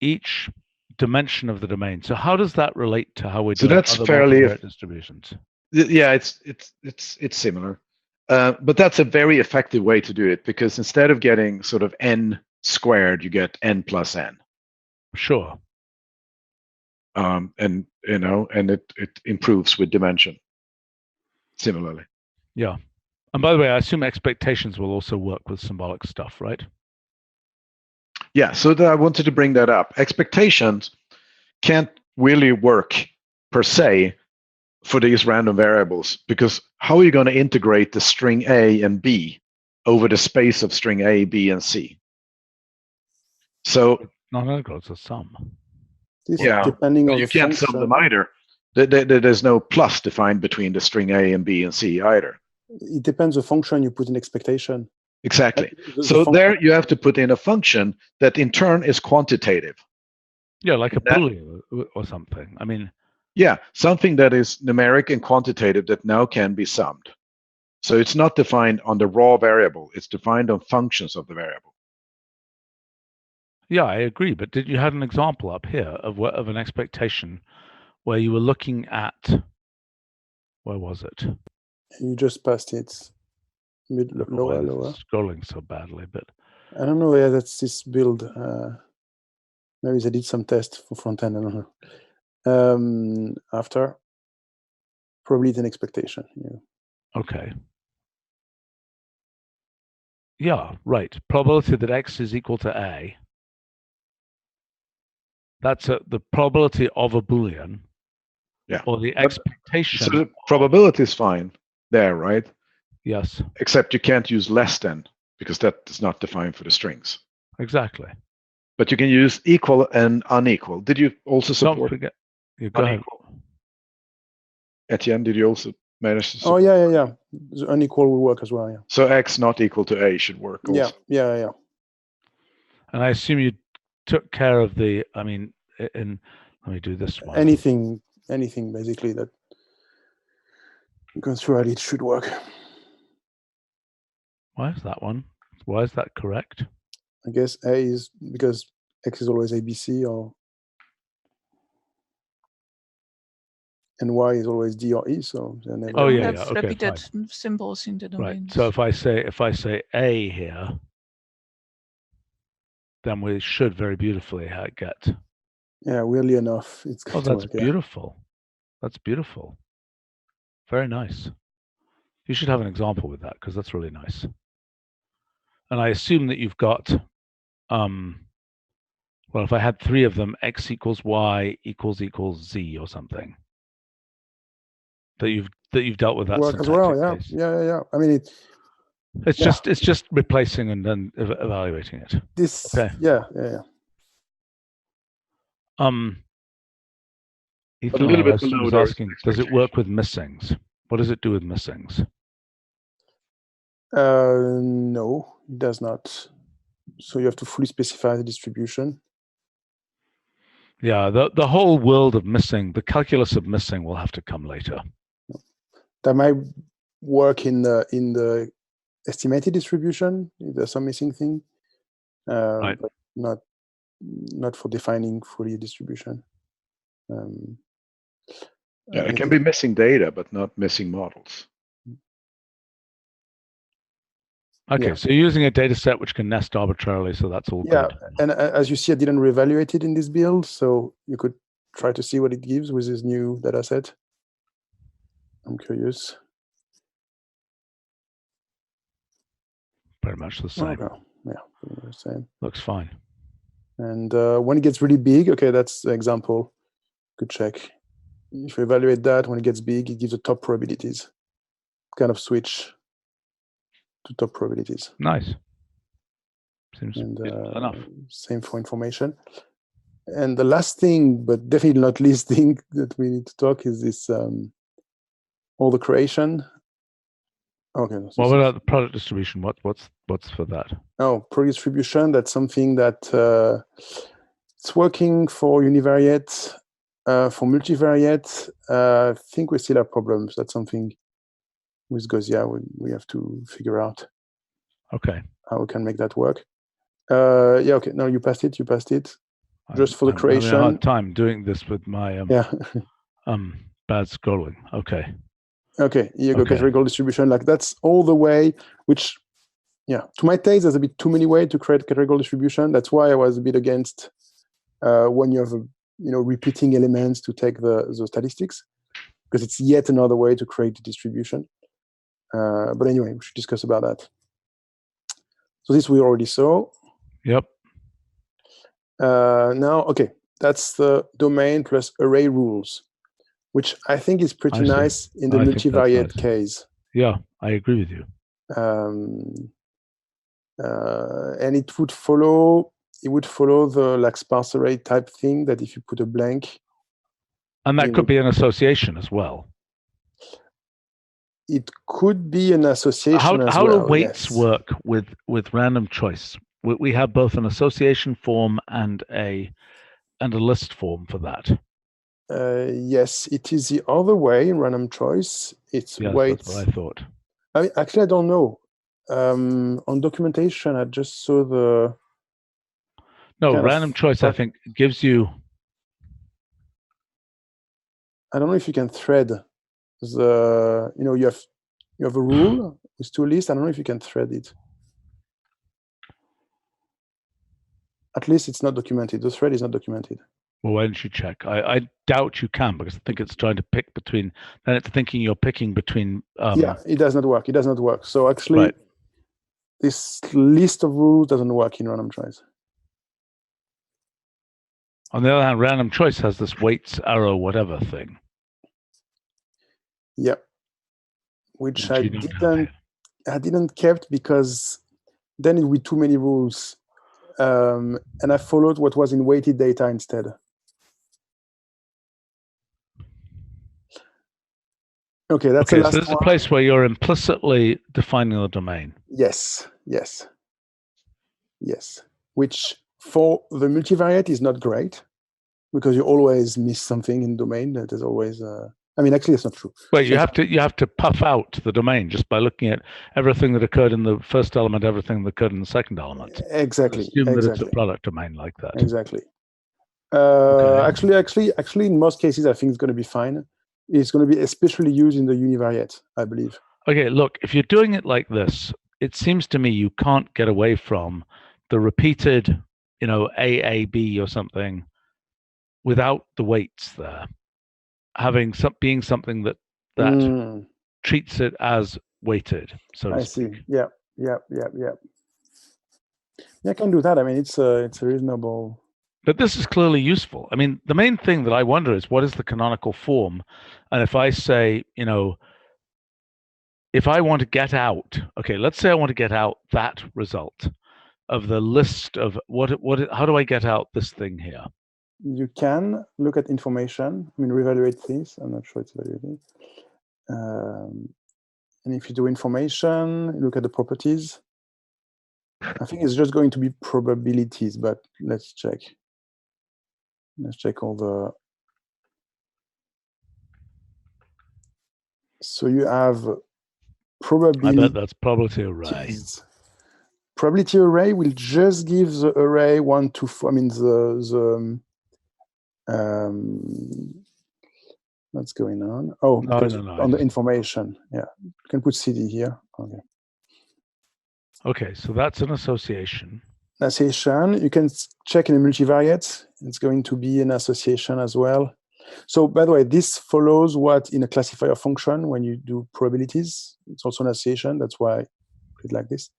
Each dimension of the domain. So how does that relate to how we do that's other fairly- multivariate distributions? Yeah, it's similar, but that's a very effective way to do it, because instead of getting sort of n squared, you get n plus n. Sure. And it improves with dimension. Similarly. Yeah. And by the way, I assume expectations will also work with symbolic stuff, right? Yeah, so I wanted to bring that up. Expectations can't really work per se for these random variables, because how are you going to integrate the string A and B over the space of string A, B, and C? So No, it's a sum. This Yeah, depending on you can't sum function, them either. There's no plus defined between the string A and B and C either. it depends the function you put in expectation. Exactly. The So function- there you have to put in a function that in turn is quantitative. Yeah, like a That- Boolean or something. I mean, Yeah, something that is numeric and quantitative that now can be summed. So it's not defined on the raw variable, it's defined on functions of the variable. yeah, I agree. But did you have an example up here of an expectation where you were looking at, where was it? You just passed it. Lower. Scrolling so badly, but I don't know. Yeah, that's this build. Maybe they did some test for front end. I don't know. After, probably it's an expectation. Yeah. okay. Yeah, right. Probability that x is equal to a. That's the probability of a Boolean. Yeah. Or the But- expectation. So the probability is fine there, right? Yes, Except you can't use less than, because that is not defined for the strings. exactly. But you can use equal and unequal. Did you also Don't support forget. You go ahead. unequal? Etienne, did you also manage to Oh support? yeah. The unequal will work as well. Yeah. So x not equal to a should work also. Yeah. And I assume you took care of the. I mean, let me do this one. Anything basically that goes throughout it should work. Why is that one? Why is that correct? I guess A is because X is always ABC, and Y is always D or E. So they're never. Oh, We yeah, have okay, repeated symbols in the Right. domains. So if I say A here, then we should very beautifully get. Yeah, weirdly enough, it's Oh, going to that's work. Yeah. beautiful. That's beautiful. Very nice. You should have an example with that, because that's really nice. And I assume that you've got, well, if I had three of them, x equals y equals z or something, that you've dealt with that Work as well. syntactic Yeah. case. I mean, It's just replacing and then evaluating it. this. Okay. Yeah. Ethan a little bit was below their asking, does it work with missings? What does it do with missings? No, it does not. So you have to fully specify the distribution. Yeah, the whole world of missing, the calculus of missing will have to come later. That might work in the estimated distribution if there's some missing thing, Right. but not for defining fully distribution. Yeah, it can be missing data, but not missing models. Okay, Yeah. so you're using a data set which can nest arbitrarily, so that's all Yeah, good. and as you see, I didn't reevaluate it in this build, so you could try to see what it gives with this new data set. I'm curious. Pretty much the same. Okay. Yeah, pretty much the same. Looks fine. And when it gets really big, okay, that's the example. Good check. If you evaluate that, when it gets big, it gives the top probabilities. Kind of switch to top probabilities. Nice. Seems And reasonable enough. same for information. And the last thing, but definitely not least thing that we need to talk is this all the creation. Okay. What about the product distribution? What's for that? Oh, product distribution. That's something that it's working for univariate. For multivariate, I think we still have problems. That's something with Gaussian we have to figure out. Okay. How we can make that work. Yeah. Okay. No, you passed it. You passed it. Just for the creation. I'm having a hard time doing this with my yeah. Bad scrolling. Okay. Okay. Here you go. Categorical distribution. Like that's all the way. Which, yeah, to my taste, there's a bit too many ways to create categorical distribution. That's why I was a bit against when you have repeating elements to take the statistics, because it's yet another way to create the distribution. But anyway, we should discuss about that. So this we already saw. Yep. Now, okay, that's the domain plus array rules, which I think is pretty nice in the multivariate case. Yeah, I agree with you. And it would follow the like sparse array type thing, that if you put a blank. And that could be an association as well. It could be an association as well. How do weights work with random choice? We have both an association form and a list form for that. Yes, it is the other way in random choice. It's weights. That's what I thought. I mean, actually, I don't know. On documentation, I just saw the. No, random choice, I think, gives you. I don't know if you can thread the. You have a rule with two lists. I don't know if you can thread it. At least it's not documented. The thread is not documented. Well, why don't you check? I doubt you can, because I think it's trying to pick between. Then it's thinking you're picking between. Yeah, it does not work. It does not work. So actually, this list of rules doesn't work in random choice. On the other hand, random choice has this weights arrow whatever thing. Yeah, which I didn't kept, because then it would be too many rules. And I followed what was in weighted data instead. Okay, that's the last so this is a place where you're implicitly defining the domain. Yes. Which for the multivariate is not great, because you always miss something in domain. That is always. I mean, actually, it's not true. Well, you have to puff out the domain just by looking at everything that occurred in the first element, everything that occurred in the second element. Exactly. Assume that it's a product domain like that. Exactly. Actually, in most cases, I think it's going to be fine. It's going to be especially used in the univariate, I believe. Okay, look, if you're doing it like this, it seems to me you can't get away from the repeated, AAB or something without the weights there. Having being something that treats it as weighted, so to speak. See. Yeah. I can do that. I mean, it's a reasonable. But this is clearly useful. I mean, the main thing that I wonder is, what is the canonical form? And if I say, if I want to get out, okay, let's say I want to get out that result of the list of how do I get out this thing here? You can look at information. I mean, reevaluate things. I'm not sure it's evaluated. And if you do information, look at the properties. I think it's just going to be probabilities, but let's check. Let's check all the. So you have probability. I bet that's probability array. Probability array will just give the array 1 to 4. I mean the what's going on? Oh, no. On the information. Yeah, you can put CD here. Okay, so that's an association. Association. You can check in a multivariate. It's going to be an association as well. So, by the way, this follows what in a classifier function when you do probabilities. It's also an association. That's why I put it like this.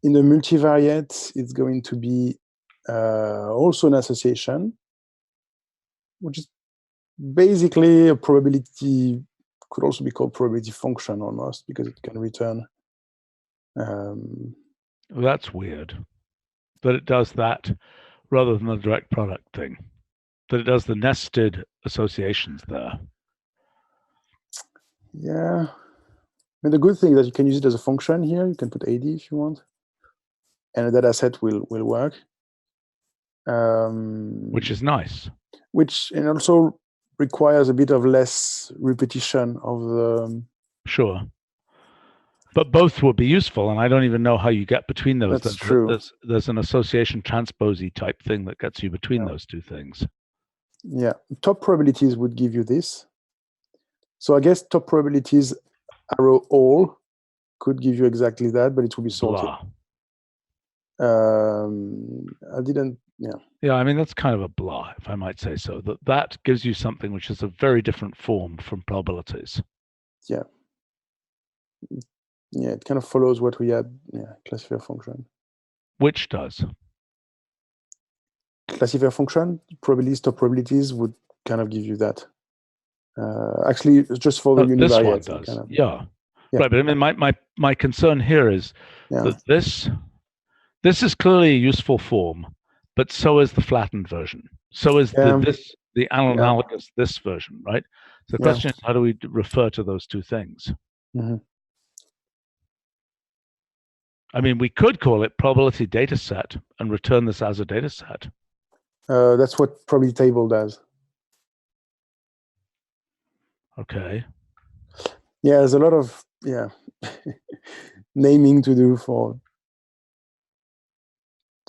In the multivariate, it's going to be also an association, which is basically a probability, could also be called probability function almost, because it can return. That's weird. But it does that. rather than the direct product thing. That it does the nested associations there. Yeah. And the good thing is that you can use it as a function here. You can put AD if you want. And a data set will work. Which is nice. Which and also requires a bit of less repetition of the. Sure. But both would be useful, and I don't even know how you get between those. That's true. There's an association transposey type thing that gets you between those two things. Yeah. Top probabilities would give you this. So I guess top probabilities arrow all could give you exactly that, but it will be sorted. I didn't. Yeah. Yeah, I mean, that's kind of a blah, if I might say so. That gives you something which is a very different form from probabilities. Yeah. Yeah, it kind of follows what we had. Yeah, classifier function. Which does? Classifier function, probabilities, top probabilities would kind of give you that. Actually, just for the univariate. This one does. Kind of, yeah. Right, but I mean, my concern here is that this is clearly a useful form, but so is the flattened version. So is the analogous this version, right? So the question is, how do we refer to those two things? Mm-hmm. I mean, we could call it probability data set and return this as a data set. That's what probability table does. Okay. Yeah, there's a lot of naming to do for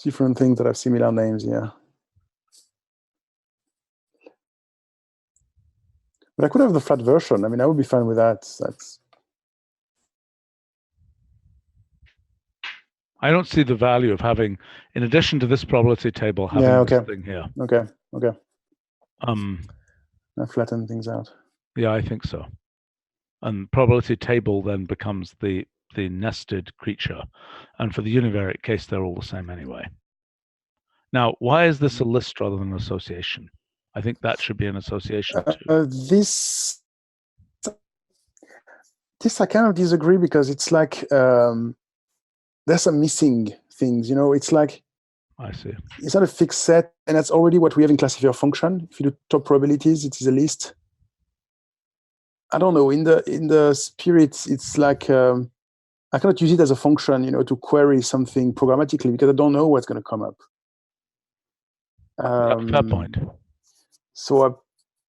different things that have similar names. Yeah. But I could have the flat version. I mean, I would be fine with that. I don't see the value of having, in addition to this probability table, having this thing here. Okay. I flatten things out. Yeah, I think so. And probability table then becomes the nested creature. And for the univariate case, they're all the same anyway. Now, why is this a list rather than an association? I think that should be an association too. This I kind of disagree because it's like there's some missing things. It's like I see. It's not a fixed set, and that's already what we have in classifier function. If you do top probabilities, it is a list. I don't know. In the spirit, it's like I cannot use it as a function, to query something programmatically because I don't know what's going to come up. Fair point. So I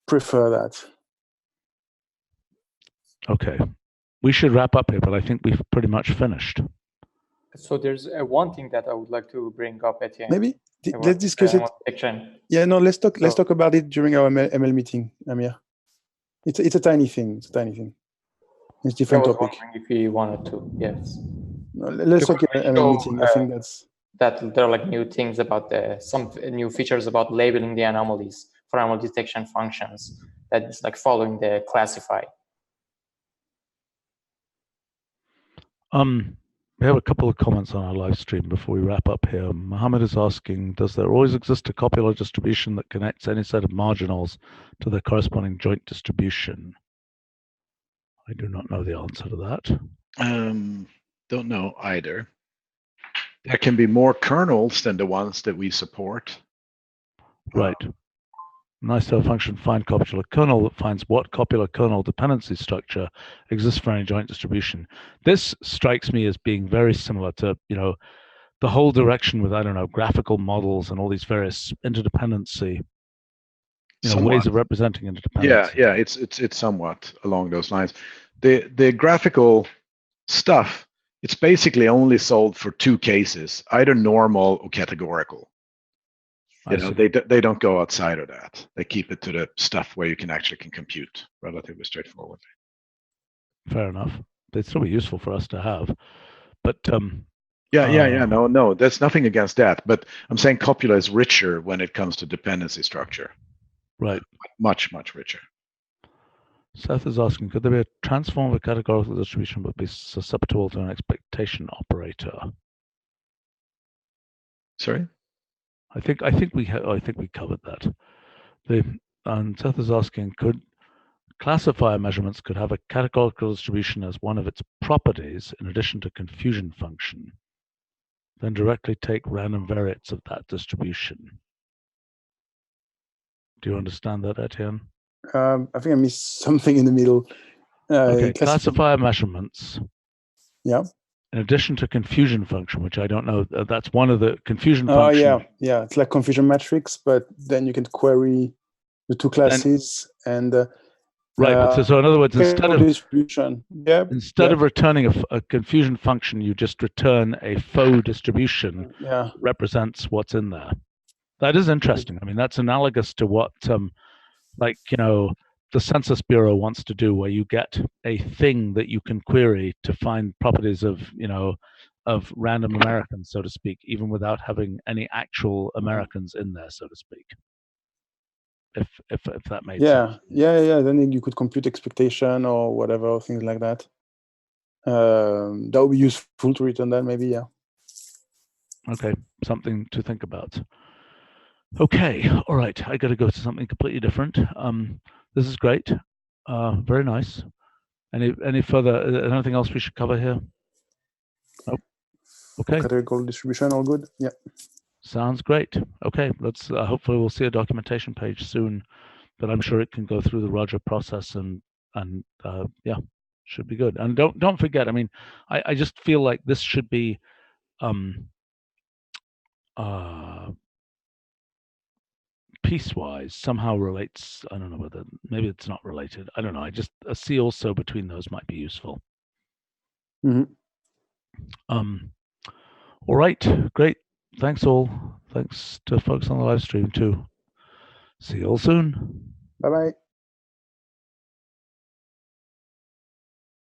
prefer that. Okay. We should wrap up here, but I think we've pretty much finished. So there's one thing that I would like to bring up at the end. Maybe let's discuss it. Yeah, no, let's talk about it during our ML meeting, Amir. It's a tiny thing. It's a different topic. If you wanted to, yes. No, let's talk about ML meeting. I think that there are like new things about some new features about labeling the anomalies for anomaly detection functions that is like following the classify. We have a couple of comments on our live stream before we wrap up here. Mohammed is asking, does there always exist a copular distribution that connects any set of marginals to their corresponding joint distribution? I do not know the answer to that. Don't know either. There can be more kernels than the ones that we support. Right. Nice to have a function find copular kernel that finds what copular kernel dependency structure exists for any joint distribution. This strikes me as being very similar to, the whole direction with, I don't know, graphical models and all these various interdependency, ways of representing interdependency. Yeah, it's somewhat along those lines. The graphical stuff, it's basically only solved for two cases, either normal or categorical. They don't go outside of that. They keep it to the stuff where you can compute relatively straightforwardly. Fair enough. They'd still be useful for us to have, but no, there's nothing against that. But I'm saying copula is richer when it comes to dependency structure. Right. Much richer. Seth is asking, could there be a transform of a categorical distribution but be susceptible to an expectation operator? Sorry? I think we covered that. And Seth is asking, could classifier measurements could have a categorical distribution as one of its properties in addition to confusion function? then directly take random variates of that distribution. Do you understand that, Etienne? I think I missed something in the middle. Okay, classifier measurements. Yeah. In addition to confusion function, which I don't know, that's one of the confusion function. Yeah, it's like confusion matrix, but then you can query the two classes and right. So in other words, instead of distribution, of returning a confusion function, you just return a faux distribution that represents what's in there. That is interesting. I mean, that's analogous to what, the Census Bureau wants to do, where you get a thing that you can query to find properties of, of random Americans, so to speak, even without having any actual Americans in there, so to speak. If that made sense. Yeah. Then you could compute expectation or whatever, things like that. That would be useful to return that, maybe. Yeah. Okay, something to think about. Okay, all right. I got to go to something completely different. This is great. Very nice. Any further? Anything else we should cover here? Nope. Okay. Categorical distribution, all good. Yeah. Sounds great. Okay, let's. Hopefully, we'll see a documentation page soon, but I'm sure it can go through the Roger process and yeah, should be good. And don't forget. I mean, I just feel like this should be piecewise somehow relates. I don't know whether maybe it's not related. I don't know. A C also between those might be useful. All right, great. Thanks all. Thanks to folks on the live stream too. See you all soon. Bye-bye.